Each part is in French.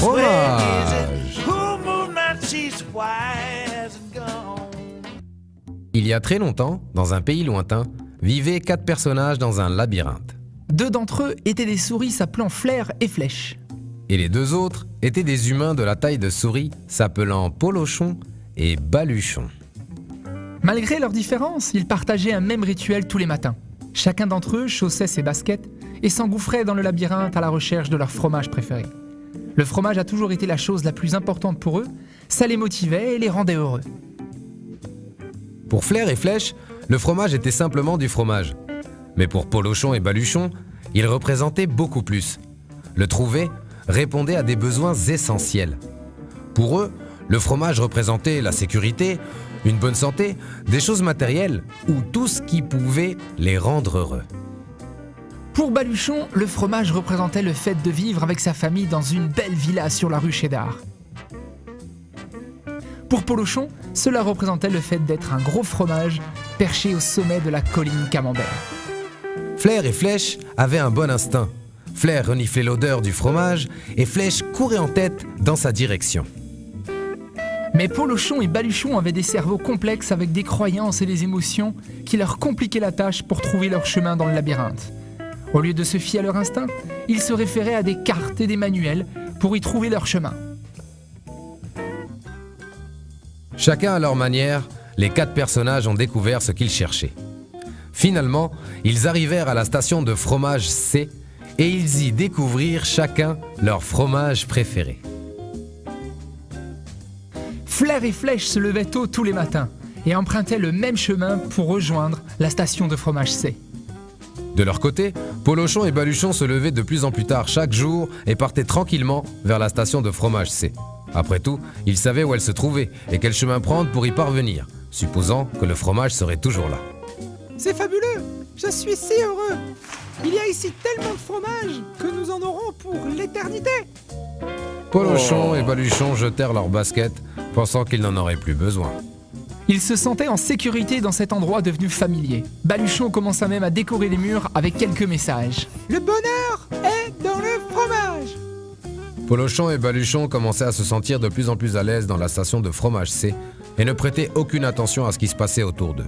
fromage. Il y a très longtemps, dans un pays lointain, vivaient 4 personnages dans un labyrinthe. 2 d'entre eux étaient des souris s'appelant Flair et Flèche. Et les 2 autres étaient des humains de la taille de souris s'appelant Polochon et Baluchon. Malgré leurs différences, ils partageaient un même rituel tous les matins. Chacun d'entre eux chaussait ses baskets et s'engouffrait dans le labyrinthe à la recherche de leur fromage préféré. Le fromage a toujours été la chose la plus importante pour eux, ça les motivait et les rendait heureux. Pour Flair et Flèche, le fromage était simplement du fromage. Mais pour Polochon et Baluchon, il représentait beaucoup plus. Le trouver répondait à des besoins essentiels. Pour eux, le fromage représentait la sécurité, une bonne santé, des choses matérielles ou tout ce qui pouvait les rendre heureux. Pour Baluchon, le fromage représentait le fait de vivre avec sa famille dans une belle villa sur la rue Cheddar. Pour Polochon, cela représentait le fait d'être un gros fromage perché au sommet de la colline Camembert. Flair et Flèche avaient un bon instinct. Flair reniflait l'odeur du fromage et Flèche courait en tête dans sa direction. Mais Polochon et Baluchon avaient des cerveaux complexes avec des croyances et des émotions qui leur compliquaient la tâche pour trouver leur chemin dans le labyrinthe. Au lieu de se fier à leur instinct, ils se référaient à des cartes et des manuels pour y trouver leur chemin. Chacun à leur manière, les 4 personnages ont découvert ce qu'ils cherchaient. Finalement, ils arrivèrent à la station de fromage C et ils y découvrirent chacun leur fromage préféré. Flair et Flèche se levaient tôt tous les matins et empruntaient le même chemin pour rejoindre la station de fromage C. De leur côté, Polochon et Baluchon se levaient de plus en plus tard chaque jour et partaient tranquillement vers la station de fromage C. Après tout, ils savaient où elle se trouvait et quel chemin prendre pour y parvenir, supposant que le fromage serait toujours là. C'est fabuleux! Je suis si heureux! Il y a ici tellement de fromage que nous en aurons pour l'éternité! Polochon et Baluchon jetèrent leurs baskets, pensant qu'ils n'en auraient plus besoin. Ils se sentaient en sécurité dans cet endroit devenu familier. Baluchon commença même à décorer les murs avec quelques messages. Le bonheur est dans le fromage! Polochon et Baluchon commençaient à se sentir de plus en plus à l'aise dans la station de fromage C et ne prêtaient aucune attention à ce qui se passait autour d'eux.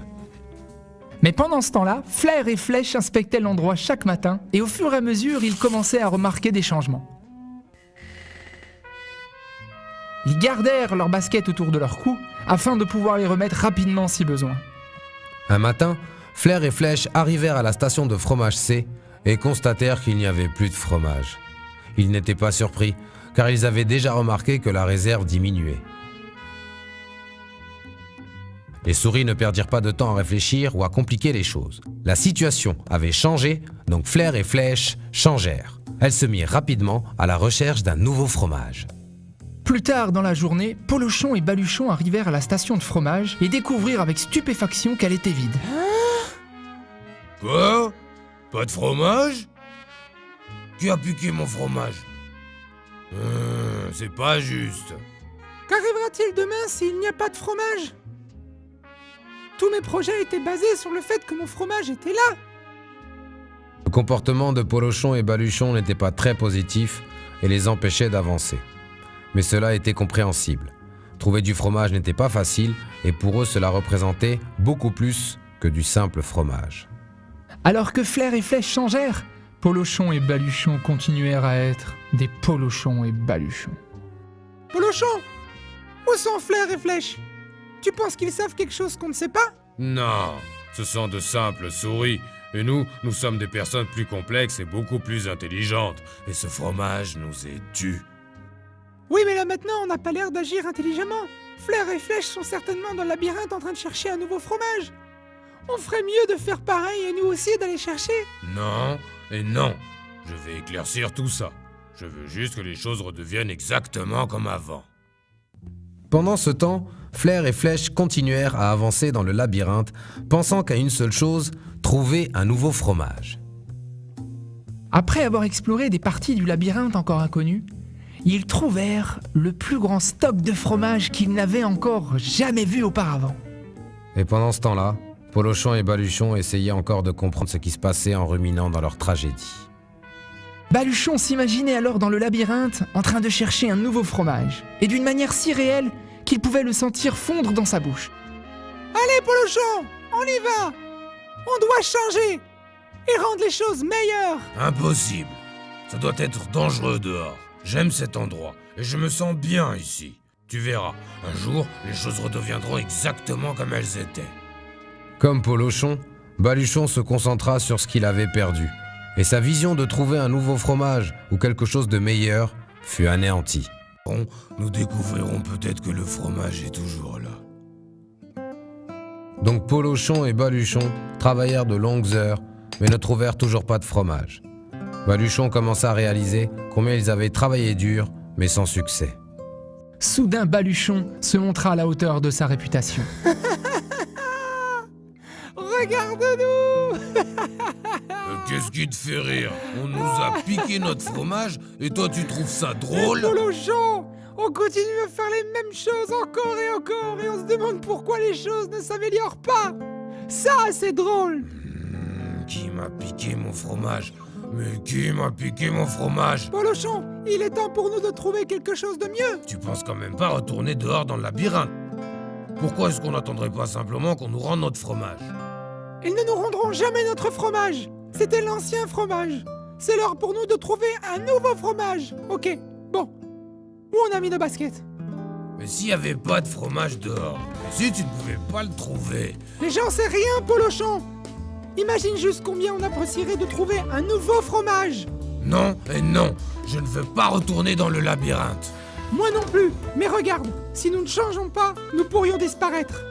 Mais pendant ce temps-là, Flair et Flèche inspectaient l'endroit chaque matin et au fur et à mesure, ils commençaient à remarquer des changements. Ils gardèrent leurs baskets autour de leur cou afin de pouvoir les remettre rapidement si besoin. Un matin, Flair et Flèche arrivèrent à la station de fromage C et constatèrent qu'il n'y avait plus de fromage. Ils n'étaient pas surpris, car ils avaient déjà remarqué que la réserve diminuait. Les souris ne perdirent pas de temps à réfléchir ou à compliquer les choses. La situation avait changé, donc Flair et Flèche changèrent. Elles se mirent rapidement à la recherche d'un nouveau fromage. Plus tard dans la journée, Polochon et Baluchon arrivèrent à la station de fromage et découvrirent avec stupéfaction qu'elle était vide. Quoi? Pas de fromage? Qui a piqué mon fromage? C'est pas juste. Qu'arrivera-t-il demain s'il n'y a pas de fromage? Tous mes projets étaient basés sur le fait que mon fromage était là. Le comportement de Polochon et Baluchon n'était pas très positif et les empêchait d'avancer. Mais cela était compréhensible. Trouver du fromage n'était pas facile et pour eux cela représentait beaucoup plus que du simple fromage. Alors que Flair et Flèche changèrent, Polochon et Baluchon continuèrent à être des Polochons et Baluchons. Polochon, où sont Flair et Flèche? Tu penses qu'ils savent quelque chose qu'on ne sait pas? Non, ce sont de simples souris. Et nous sommes des personnes plus complexes et beaucoup plus intelligentes. Et ce fromage nous est dû. Oui, mais là maintenant, on n'a pas l'air d'agir intelligemment. Flair et Flèche sont certainement dans le labyrinthe en train de chercher un nouveau fromage. On ferait mieux de faire pareil et nous aussi d'aller chercher. Non et non. Je vais éclaircir tout ça. Je veux juste que les choses redeviennent exactement comme avant. Pendant ce temps, Flair et Flèche continuèrent à avancer dans le labyrinthe, pensant qu'à une seule chose, trouver un nouveau fromage. Après avoir exploré des parties du labyrinthe encore inconnues, ils trouvèrent le plus grand stock de fromage qu'ils n'avaient encore jamais vu auparavant. Et pendant ce temps-là, Polochon et Baluchon essayaient encore de comprendre ce qui se passait en ruminant dans leur tragédie. Baluchon s'imaginait alors dans le labyrinthe en train de chercher un nouveau fromage, et d'une manière si réelle qu'il pouvait le sentir fondre dans sa bouche. Allez, Polochon, on y va! On doit changer et rendre les choses meilleures! Impossible. Ça doit être dangereux dehors. J'aime cet endroit et je me sens bien ici. Tu verras, un jour, les choses redeviendront exactement comme elles étaient. Comme Polochon, Baluchon se concentra sur ce qu'il avait perdu, et sa vision de trouver un nouveau fromage ou quelque chose de meilleur fut anéantie. Bon, nous découvrirons peut-être que le fromage est toujours là. Donc Polochon et Baluchon travaillèrent de longues heures, mais ne trouvèrent toujours pas de fromage. Baluchon commença à réaliser combien ils avaient travaillé dur, mais sans succès. Soudain, Baluchon se montra à la hauteur de sa réputation. Regarde-nous! Qu'est-ce qui te fait rire? On nous a piqué notre fromage et toi tu trouves ça drôle? Polochon, on continue à faire les mêmes choses encore et on se demande pourquoi les choses ne s'améliorent pas. Ça, c'est drôle. Qui m'a piqué mon fromage? Mais qui m'a piqué mon fromage? Polochon, il est temps pour nous de trouver quelque chose de mieux. Tu penses quand même pas retourner dehors dans le labyrinthe? Pourquoi est-ce qu'on n'attendrait pas simplement qu'on nous rende notre fromage? Ils ne nous rendront jamais notre fromage. C'était l'ancien fromage. C'est l'heure pour nous de trouver un nouveau fromage. Ok, bon. Où on a mis nos baskets? Mais s'il n'y avait pas de fromage dehors, et si tu ne pouvais pas le trouver? Mais j'en sais rien, Polochon. Imagine juste combien on apprécierait de trouver un nouveau fromage. Non et non, je ne veux pas retourner dans le labyrinthe. Moi non plus, mais regarde, si nous ne changeons pas, nous pourrions disparaître.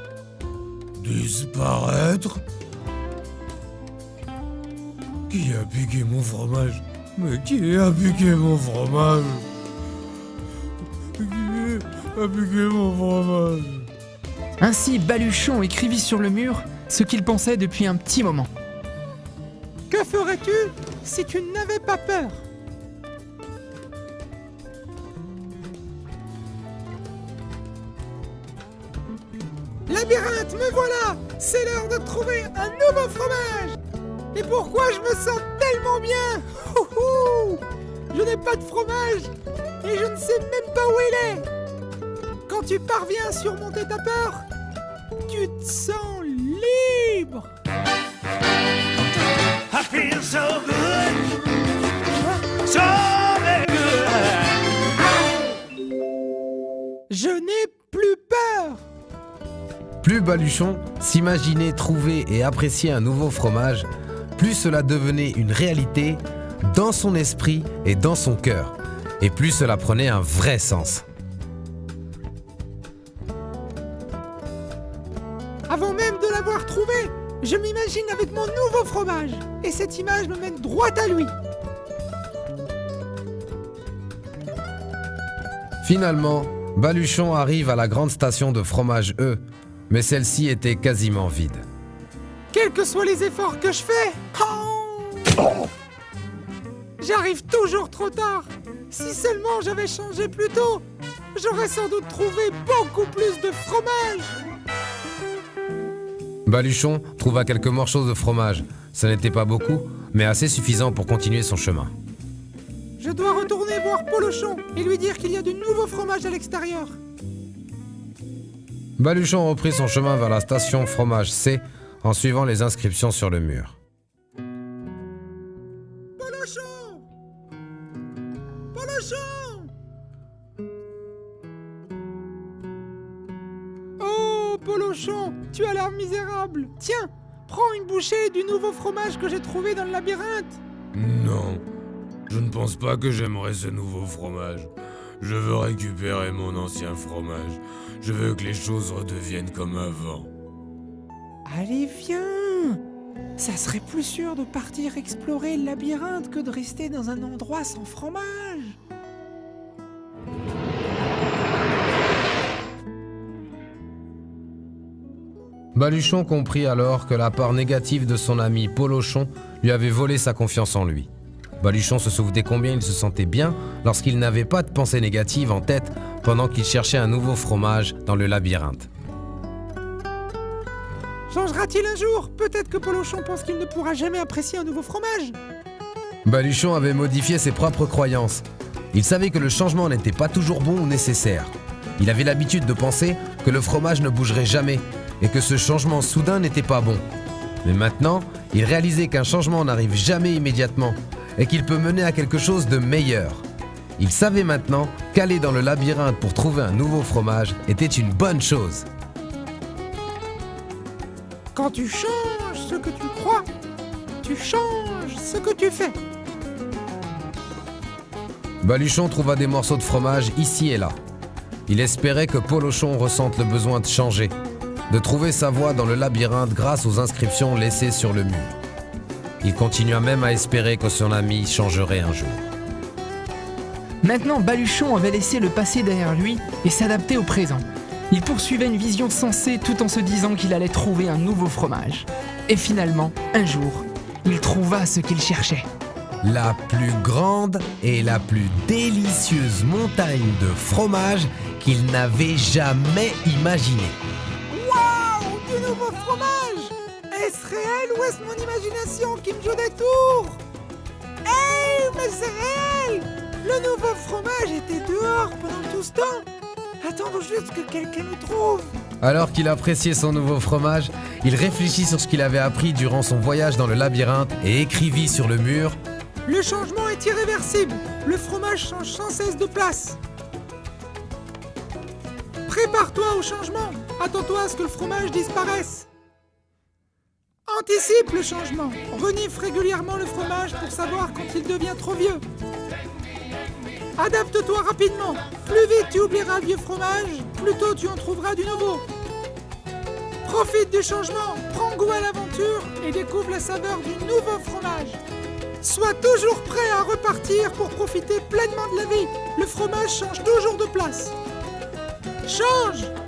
Disparaître? Qui a piqué mon fromage? Mais qui a piqué mon fromage? Qui a piqué mon fromage? Ainsi, Baluchon écrivit sur le mur ce qu'il pensait depuis un petit moment. Que ferais-tu si tu n'avais pas peur? Labyrinthe, me voilà! C'est l'heure de trouver un nouveau fromage! Et pourquoi je me sens tellement bien? Houhou! Je n'ai pas de fromage et je ne sais même pas où il est! Quand tu parviens à surmonter ta peur, tu te sens libre! I feel so good, so very good. Je n'ai plus peur! Plus Baluchon s'imaginait trouver et apprécier un nouveau fromage, plus cela devenait une réalité dans son esprit et dans son cœur, et plus cela prenait un vrai sens. Avant même de l'avoir trouvé, je m'imagine avec mon nouveau fromage. Et cette image me mène droit à lui. Finalement, Baluchon arrive à la grande station de fromage E, mais celle-ci était quasiment vide. Quels que soient les efforts que je fais, j'arrive toujours trop tard. Si seulement j'avais changé plus tôt, j'aurais sans doute trouvé beaucoup plus de fromage. Baluchon trouva quelques morceaux de fromage. Ce n'était pas beaucoup, mais assez suffisant pour continuer son chemin. Je dois retourner voir Polochon et lui dire qu'il y a du nouveau fromage à l'extérieur. Baluchon reprit son chemin vers la station fromage C en suivant les inscriptions sur le mur. Polochon! Polochon! Oh, Polochon, tu as l'air misérable. Tiens, prends une bouchée du nouveau fromage que j'ai trouvé dans le labyrinthe. Non, je ne pense pas que j'aimerais ce nouveau fromage. Je veux récupérer mon ancien fromage. Je veux que les choses redeviennent comme avant. Allez, viens! Ça serait plus sûr de partir explorer le labyrinthe que de rester dans un endroit sans fromage. Baluchon comprit alors que la part négative de son ami Polochon lui avait volé sa confiance en lui. Baluchon se souvenait combien il se sentait bien lorsqu'il n'avait pas de pensée négative en tête pendant qu'il cherchait un nouveau fromage dans le labyrinthe. Changera-t-il un jour? Peut-être que Polochon pense qu'il ne pourra jamais apprécier un nouveau fromage. Baluchon avait modifié ses propres croyances. Il savait que le changement n'était pas toujours bon ou nécessaire. Il avait l'habitude de penser que le fromage ne bougerait jamais et que ce changement soudain n'était pas bon. Mais maintenant, il réalisait qu'un changement n'arrive jamais immédiatement et qu'il peut mener à quelque chose de meilleur. Il savait maintenant qu'aller dans le labyrinthe pour trouver un nouveau fromage était une bonne chose. Quand tu changes ce que tu crois, tu changes ce que tu fais. Baluchon trouva des morceaux de fromage ici et là. Il espérait que Polochon ressente le besoin de changer, de trouver sa voie dans le labyrinthe grâce aux inscriptions laissées sur le mur. Il continua même à espérer que son ami changerait un jour. Maintenant, Baluchon avait laissé le passé derrière lui et s'adaptait au présent. Il poursuivait une vision sensée tout en se disant qu'il allait trouver un nouveau fromage. Et finalement, un jour, il trouva ce qu'il cherchait. La plus grande et la plus délicieuse montagne de fromage qu'il n'avait jamais imaginée. Waouh, du nouveau fromage! Est-ce réel ou est-ce mon imagination qui me joue des tours? Hey, mais c'est réel! Le nouveau fromage était dehors pendant tout ce temps. Attendons juste que quelqu'un le trouve. Alors qu'il appréciait son nouveau fromage, il réfléchit sur ce qu'il avait appris durant son voyage dans le labyrinthe et écrivit sur le mur: Le changement est irréversible. Le fromage change sans cesse de place. Prépare-toi au changement. Attends-toi à ce que le fromage disparaisse. Anticipe le changement. Renifle régulièrement le fromage pour savoir quand il devient trop vieux. Adapte-toi rapidement. Plus vite tu oublieras le vieux fromage, plus tôt tu en trouveras du nouveau. Profite du changement, prends goût à l'aventure et découvre la saveur du nouveau fromage. Sois toujours prêt à repartir pour profiter pleinement de la vie. Le fromage change toujours de place. Change!